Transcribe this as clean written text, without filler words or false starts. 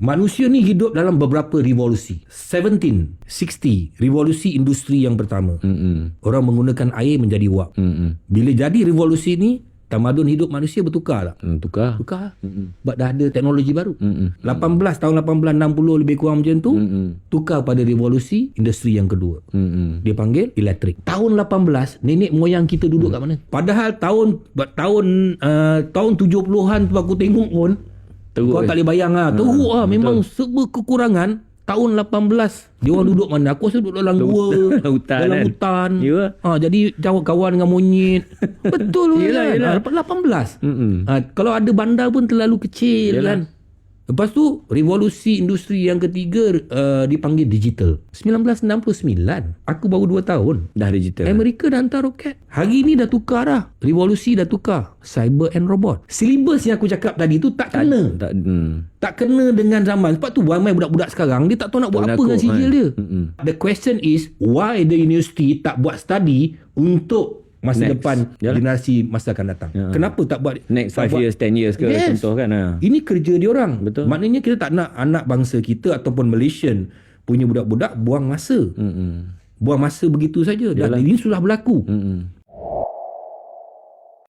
Manusia ni hidup dalam beberapa revolusi. 1760, revolusi industri yang pertama. Orang menggunakan air menjadi wap. Bila jadi revolusi ni, tamadun hidup manusia bertukar tak? Tukar. Sebab dah ada teknologi baru. Tahun 1860 lebih kurang macam tu, tukar pada revolusi industri yang kedua. Dia panggil elektrik. Tahun 18, nenek moyang kita duduk kat mana? Padahal tahun 70-an tu aku tengok pun, kau tak boleh bayang lah. Teruk lah. Memang serba kekurangan. Tahun 18 dia orang duduk mana? Aku rasa duduk dalam gua, dalam hutan. Jadi kawan dengan monyet. Betul kan? 18. Kalau ada bandar pun terlalu kecil kan. Lepas tu revolusi industri yang ketiga dipanggil digital. 1969. Aku baru 2 tahun Dah digital. Amerika dah hantar roket. Hari ni dah tukar dah. Revolusi dah tukar. Cyber and robot. Silibus yang aku cakap tadi tu tak kena. Tak kena dengan zaman. Sebab tu ramai budak-budak sekarang dia tak tahu nak buat apa dengan sijil dia. The question is, why the university tak buat study untuk masa depan generasi masa akan datang. Kenapa tak buat next 5 years, 10 years ke contoh kan? Ini kerja dia orang. Betul. Maknanya kita tak nak anak bangsa kita ataupun Malaysian punya budak-budak buang masa. Buang masa begitu saja. Dan ini sudah berlaku.